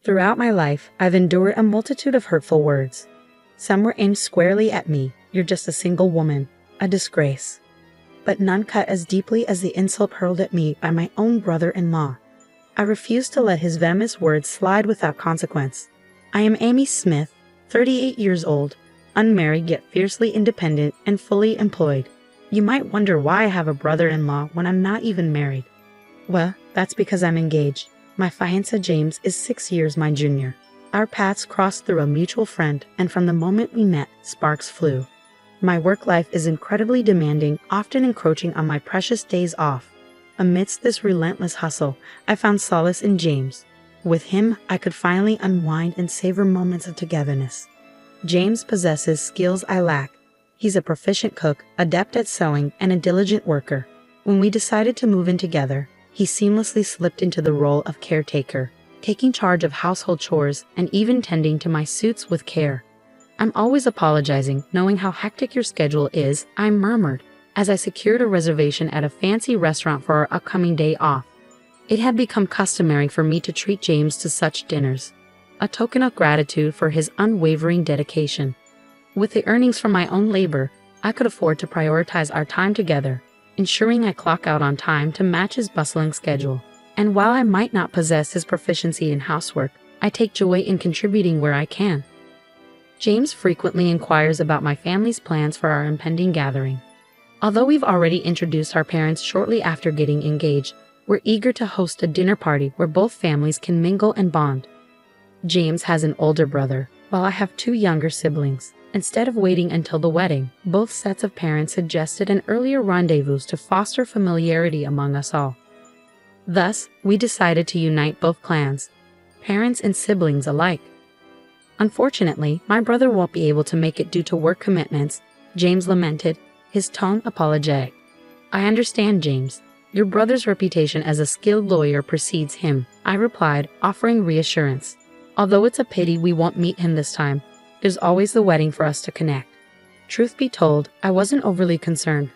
Throughout my life, I've endured a multitude of hurtful words. Some were aimed squarely at me. You're just a single woman, a disgrace. But none cut as deeply as the insult hurled at me by my own brother-in-law. I refused to let his venomous words slide without consequence. I am Amy Smith, 38 years old, unmarried yet fiercely independent and fully employed. You might wonder why I have a brother-in-law when I'm not even married. Well, that's because I'm engaged. My fiancé James is 6 years my junior. Our paths crossed through a mutual friend, and from the moment we met, sparks flew. My work life is incredibly demanding, often encroaching on my precious days off. Amidst this relentless hustle, I found solace in James. With him, I could finally unwind and savor moments of togetherness. James possesses skills I lack. He's a proficient cook, adept at sewing, and a diligent worker. When we decided to move in together, he seamlessly slipped into the role of caretaker, taking charge of household chores and even tending to my suits with care. I'm always apologizing, knowing how hectic your schedule is, I murmured, as I secured a reservation at a fancy restaurant for our upcoming day off. It had become customary for me to treat James to such dinners, a token of gratitude for his unwavering dedication. With the earnings from my own labor, I could afford to prioritize our time together, ensuring I clock out on time to match his bustling schedule. And while I might not possess his proficiency in housework, I take joy in contributing where I can. James frequently inquires about my family's plans for our impending gathering. Although we've already introduced our parents shortly after getting engaged, we're eager to host a dinner party where both families can mingle and bond. James has an older brother, while I have 2 younger siblings. Instead of waiting until the wedding, both sets of parents suggested an earlier rendezvous to foster familiarity among us all. Thus, we decided to unite both clans, parents and siblings alike. Unfortunately, my brother won't be able to make it due to work commitments, James lamented, his tone apologetic. I understand, James. Your brother's reputation as a skilled lawyer precedes him, I replied, offering reassurance. Although it's a pity we won't meet him this time, there's always the wedding for us to connect. Truth be told, I wasn't overly concerned.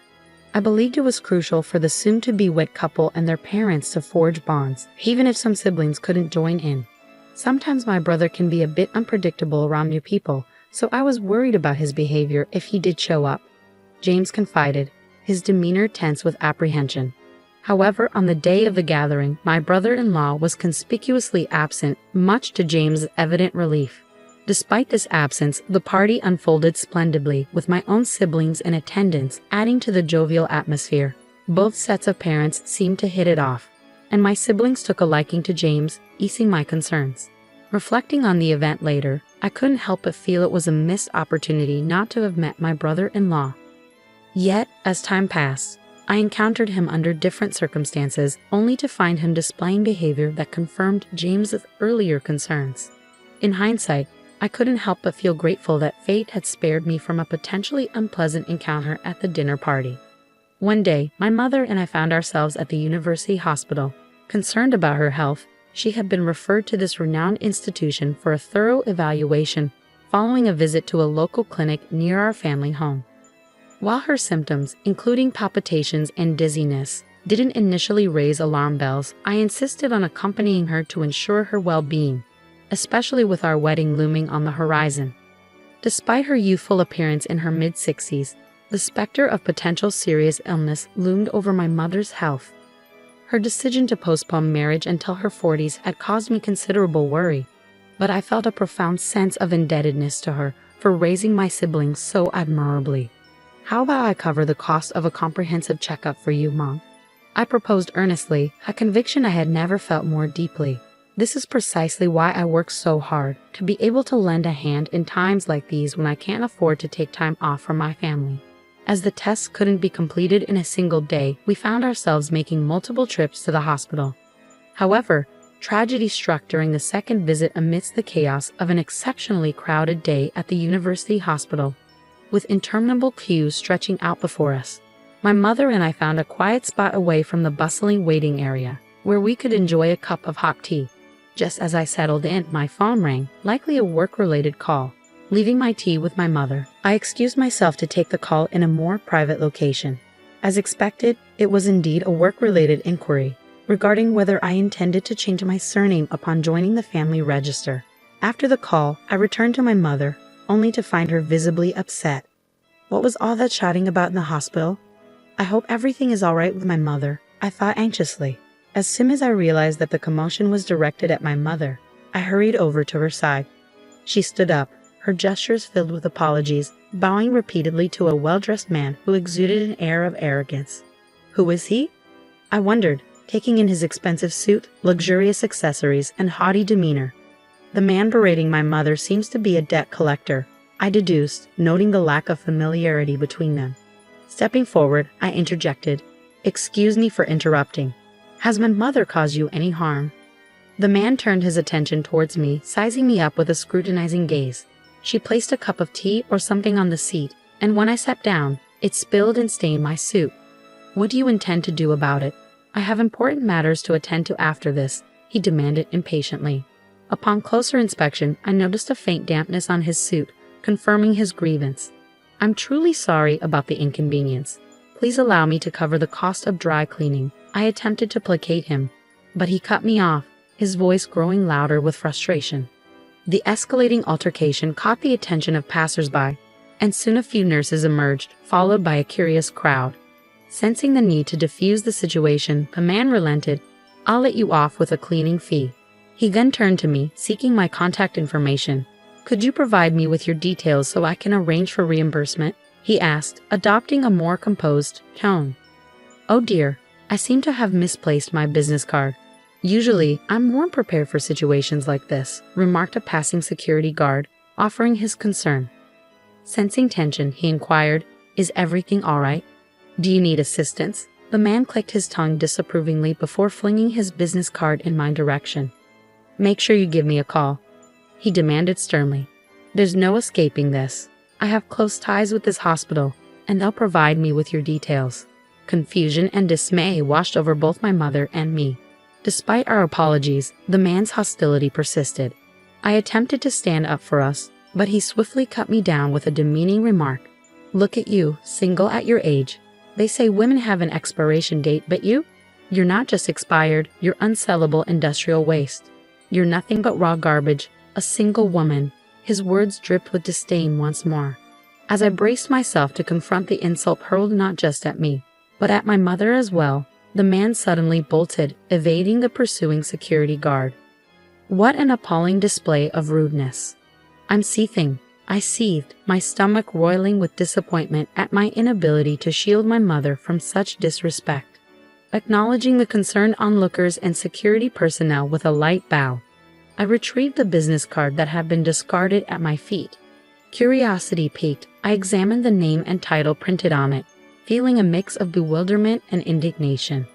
I believed it was crucial for the soon-to-be wed couple and their parents to forge bonds, even if some siblings couldn't join in. Sometimes my brother can be a bit unpredictable around new people, so I was worried about his behavior if he did show up. James confided, his demeanor tense with apprehension. However, on the day of the gathering, my brother-in-law was conspicuously absent, much to James' evident relief. Despite this absence, the party unfolded splendidly, with my own siblings in attendance, adding to the jovial atmosphere. Both sets of parents seemed to hit it off, and my siblings took a liking to James, easing my concerns. Reflecting on the event later, I couldn't help but feel it was a missed opportunity not to have met my brother-in-law. Yet, as time passed, I encountered him under different circumstances, only to find him displaying behavior that confirmed James's earlier concerns. In hindsight, I couldn't help but feel grateful that fate had spared me from a potentially unpleasant encounter at the dinner party. One day, my mother and I found ourselves at the university hospital. Concerned about her health, she had been referred to this renowned institution for a thorough evaluation following a visit to a local clinic near our family home. While her symptoms, including palpitations and dizziness, didn't initially raise alarm bells, I insisted on accompanying her to ensure her well-being, especially with our wedding looming on the horizon. Despite her youthful appearance in her mid-60s, the specter of potential serious illness loomed over my mother's health. Her decision to postpone marriage until her 40s had caused me considerable worry, but I felt a profound sense of indebtedness to her for raising my siblings so admirably. How about I cover the cost of a comprehensive checkup for you, Mom? I proposed earnestly, a conviction I had never felt more deeply. This is precisely why I work so hard, to be able to lend a hand in times like these when I can't afford to take time off from my family. As the tests couldn't be completed in a single day, we found ourselves making multiple trips to the hospital. However, tragedy struck during the second visit amidst the chaos of an exceptionally crowded day at the university hospital. With interminable queues stretching out before us, my mother and I found a quiet spot away from the bustling waiting area, where we could enjoy a cup of hot tea. Just as I settled in, my phone rang, likely a work-related call. Leaving my tea with my mother, I excused myself to take the call in a more private location. As expected, it was indeed a work-related inquiry. regarding whether I intended to change my surname upon joining the family register. After the call, I returned to my mother, only to find her visibly upset. What was all that shouting about in the hospital? I hope everything is all right with my mother, I thought anxiously. As soon as I realized that the commotion was directed at my mother, I hurried over to her side. She stood up, her gestures filled with apologies, bowing repeatedly to a well-dressed man who exuded an air of arrogance. Who is he? I wondered, taking in his expensive suit, luxurious accessories, and haughty demeanor. The man berating my mother seems to be a debt collector, I deduced, noting the lack of familiarity between them. Stepping forward, I interjected, "Excuse me for interrupting. Has my mother caused you any harm?" The man turned his attention towards me, sizing me up with a scrutinizing gaze. She placed a cup of tea or something on the seat, and when I sat down, it spilled and stained my soup. "What do you intend to do about it?" "I have important matters to attend to after this," he demanded impatiently. Upon closer inspection, I noticed a faint dampness on his suit, confirming his grievance. "I'm truly sorry about the inconvenience. Please allow me to cover the cost of dry cleaning." I attempted to placate him, but he cut me off, his voice growing louder with frustration. The escalating altercation caught the attention of passers-by, and soon a few nurses emerged, followed by a curious crowd. Sensing the need to defuse the situation, the man relented. "I'll let you off with a cleaning fee." He then turned to me, seeking my contact information. "Could you provide me with your details so I can arrange for reimbursement?" he asked, adopting a more composed tone. "Oh dear, I seem to have misplaced my business card. Usually, I'm more prepared for situations like this," remarked a passing security guard, offering his concern. Sensing tension, he inquired, "Is everything all right? Do you need assistance?" The man clicked his tongue disapprovingly before flinging his business card in my direction. "Make sure you give me a call," he demanded sternly. "There's no escaping this. I have close ties with this hospital, and they'll provide me with your details." Confusion and dismay washed over both my mother and me. Despite our apologies, the man's hostility persisted. I attempted to stand up for us, but he swiftly cut me down with a demeaning remark. "Look at you, single at your age. They say women have an expiration date, but you're not just expired, you're unsellable industrial waste. You're nothing but raw garbage, a single woman." His words dripped with disdain once more. As I braced myself to confront the insult hurled not just at me, but at my mother as well, the man suddenly bolted, evading the pursuing security guard. What an appalling display of rudeness. I'm seething. I seethed, my stomach roiling with disappointment at my inability to shield my mother from such disrespect. Acknowledging the concerned onlookers and security personnel with a light bow, I retrieved the business card that had been discarded at my feet. Curiosity piqued, I examined the name and title printed on it, feeling a mix of bewilderment and indignation.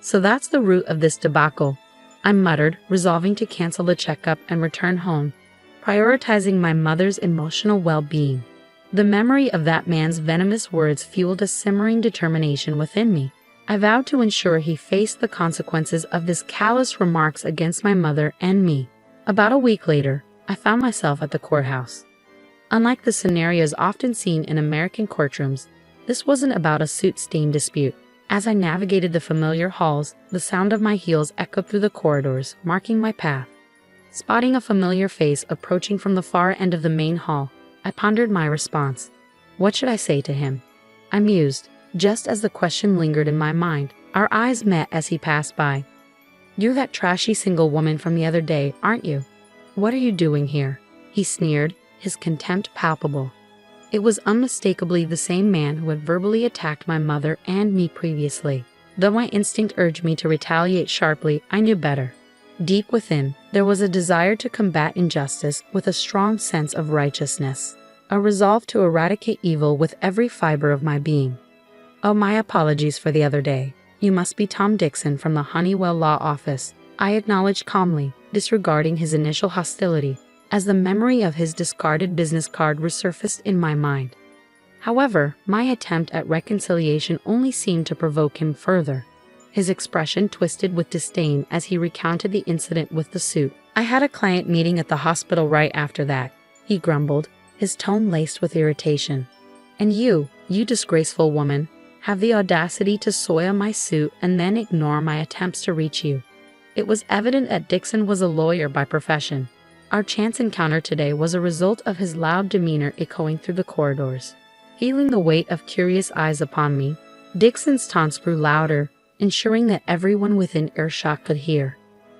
"So that's the root of this debacle," I muttered, resolving to cancel the checkup and return home, prioritizing my mother's emotional well-being. The memory of that man's venomous words fueled a simmering determination within me. I vowed to ensure he faced the consequences of his callous remarks against my mother and me. About a week later, I found myself at the courthouse. Unlike the scenarios often seen in American courtrooms, this wasn't about a suit-stained dispute. As I navigated the familiar halls, the sound of my heels echoed through the corridors, marking my path. Spotting a familiar face approaching from the far end of the main hall, I pondered my response. What should I say to him? I mused, just as the question lingered in my mind. Our eyes met as he passed by. "You're that trashy single woman from the other day, aren't you? What are you doing here?" he sneered, his contempt palpable. It was unmistakably the same man who had verbally attacked my mother and me previously. Though my instinct urged me to retaliate sharply, I knew better. Deep within, there was a desire to combat injustice with a strong sense of righteousness, a resolve to eradicate evil with every fiber of my being. "Oh, my apologies for the other day. You must be Tom Dixon from the Honeywell Law Office," I acknowledged calmly, disregarding his initial hostility, as the memory of his discarded business card resurfaced in my mind. However, my attempt at reconciliation only seemed to provoke him further. His expression twisted with disdain as he recounted the incident with the suit. "I had a client meeting at the hospital right after that," he grumbled, his tone laced with irritation. "And you disgraceful woman, have the audacity to soil my suit and then ignore my attempts to reach you. It was evident that Dixon was a lawyer by profession. Our chance encounter today was a result of his loud demeanor echoing through the corridors. Feeling the weight of curious eyes upon me, Dixon's taunts grew louder, ensuring that everyone within earshot could hear.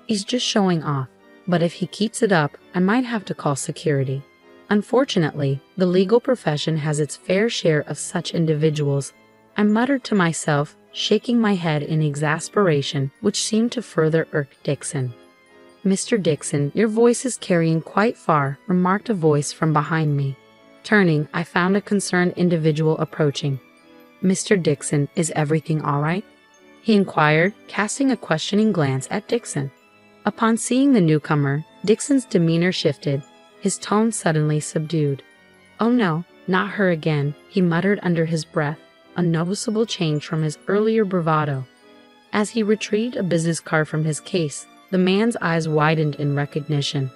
He's just showing off, but if he keeps it up, I might have to call security. Unfortunately, the legal profession has its fair share of such individuals. I muttered to myself, shaking my head in exasperation, which seemed to further irk Dixon. "Mr. Dixon, your voice is carrying quite far," remarked a voice from behind me. Turning, I found a concerned individual approaching. "Mr. Dixon, is everything all right?" he inquired, casting a questioning glance at Dixon. Upon seeing the newcomer, Dixon's demeanor shifted, his tone suddenly subdued. "Oh no, not her again," he muttered under his breath, a noticeable change from his earlier bravado. As he retrieved a business card from his case, the man's eyes widened in recognition.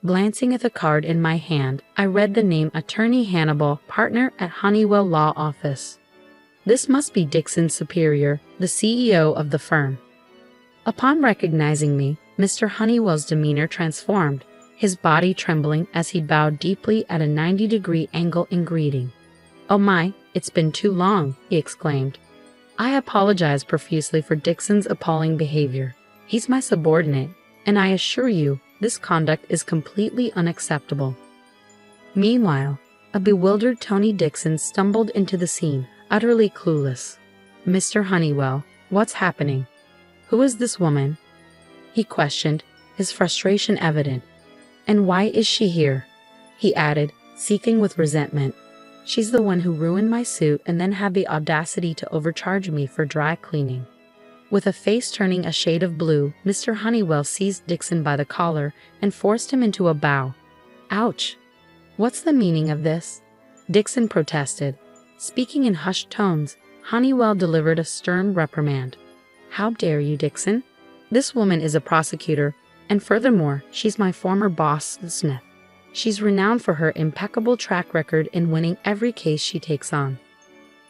Glancing at the card in my hand, I read the name Attorney Hannibal, partner at Honeywell Law Office. This must be Dixon's superior, the CEO of the firm. Upon recognizing me, Mr. Honeywell's demeanor transformed, his body trembling as he bowed deeply at a 90-degree angle in greeting. "Oh my, it's been too long," he exclaimed. I apologized profusely for Dixon's appalling behavior. He's my subordinate, and I assure you, this conduct is completely unacceptable. Meanwhile, a bewildered Tony Dixon stumbled into the scene, utterly clueless. "Mr. Honeywell, what's happening? Who is this woman?" he questioned, his frustration evident. "And why is she here?" he added, seething with resentment. "She's the one who ruined my suit and then had the audacity to overcharge me for dry cleaning." With a face turning a shade of blue, Mr. Honeywell seized Dixon by the collar and forced him into a bow. "Ouch! What's the meaning of this?" Dixon protested. Speaking in hushed tones, Honeywell delivered a stern reprimand. "How dare you, Dixon? This woman is a prosecutor, and furthermore, she's my former boss, Smith. She's renowned for her impeccable track record in winning every case she takes on."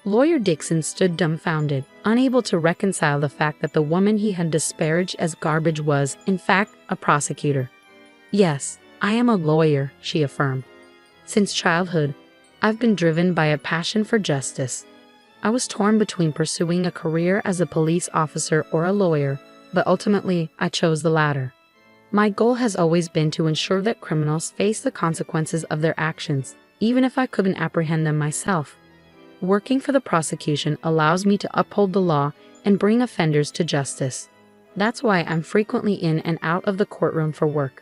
Lawyer Dixon stood dumbfounded, unable to reconcile the fact that the woman he had disparaged as garbage was, in fact, a prosecutor. "Yes, I am a lawyer," she affirmed. "Since childhood, I've been driven by a passion for justice. I was torn between pursuing a career as a police officer or a lawyer, but ultimately, I chose the latter. My goal has always been to ensure that criminals face the consequences of their actions, even if I couldn't apprehend them myself. Working for the prosecution allows me to uphold the law and bring offenders to justice. That's why I'm frequently in and out of the courtroom for work.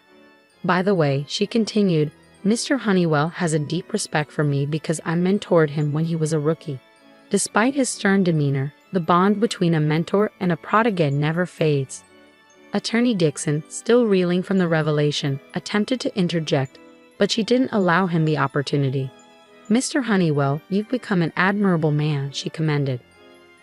By the way," she continued, "Mr. Honeywell has a deep respect for me because I mentored him when he was a rookie. Despite his stern demeanor, the bond between a mentor and a protege never fades." Attorney Dixon, still reeling from the revelation, attempted to interject, but she didn't allow him the opportunity. "Mr. Honeywell, you've become an admirable man," she commended.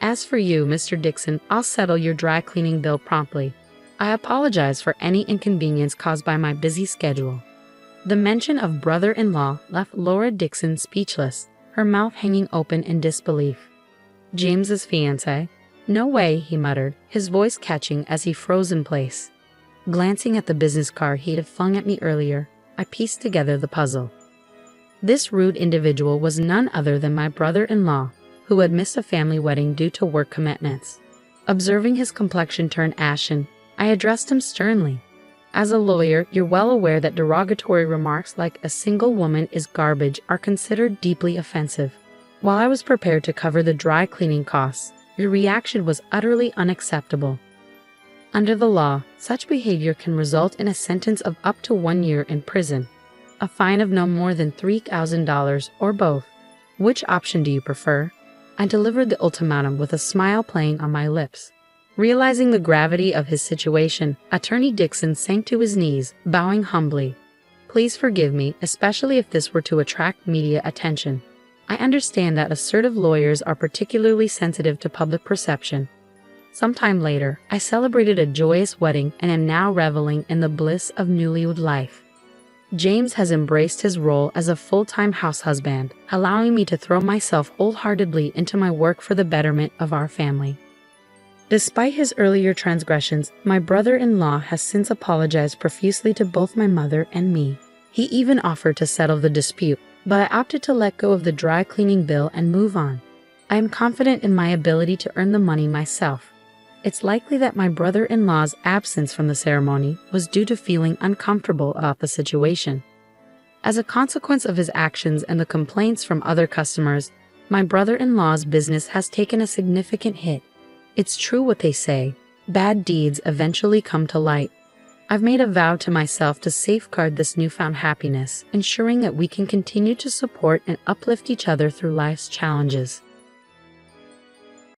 "As for you, Mr. Dixon, I'll settle your dry cleaning bill promptly. I apologize for any inconvenience caused by my busy schedule." The mention of brother-in-law left Laura Dixon speechless, her mouth hanging open in disbelief. "James's fiancé? No way," he muttered, his voice catching as he froze in place. Glancing at the business card he'd have flung at me earlier, I pieced together the puzzle. This rude individual was none other than my brother-in-law, who had missed a family wedding due to work commitments. Observing his complexion turn ashen, I addressed him sternly. "As a lawyer, you're well aware that derogatory remarks like 'a single woman is garbage' are considered deeply offensive. While I was prepared to cover the dry cleaning costs, your reaction was utterly unacceptable. Under the law, such behavior can result in a sentence of up to 1 year in prison, a fine of no more than $3,000, or both. Which option do you prefer?" I delivered the ultimatum with a smile playing on my lips. Realizing the gravity of his situation, Attorney Dixon sank to his knees, bowing humbly. "Please forgive me, especially if this were to attract media attention. I understand that assertive lawyers are particularly sensitive to public perception. Sometime later, I celebrated a joyous wedding and am now reveling in the bliss of newlywed life." James has embraced his role as a full-time house husband, allowing me to throw myself wholeheartedly into my work for the betterment of our family. Despite his earlier transgressions, my brother-in-law has since apologized profusely to both my mother and me. He even offered to settle the dispute, but I opted to let go of the dry cleaning bill and move on. I am confident in my ability to earn the money myself. It's likely that my brother-in-law's absence from the ceremony was due to feeling uncomfortable about the situation. As a consequence of his actions and the complaints from other customers, my brother-in-law's business has taken a significant hit. It's true what they say, bad deeds eventually come to light. I've made a vow to myself to safeguard this newfound happiness, ensuring that we can continue to support and uplift each other through life's challenges.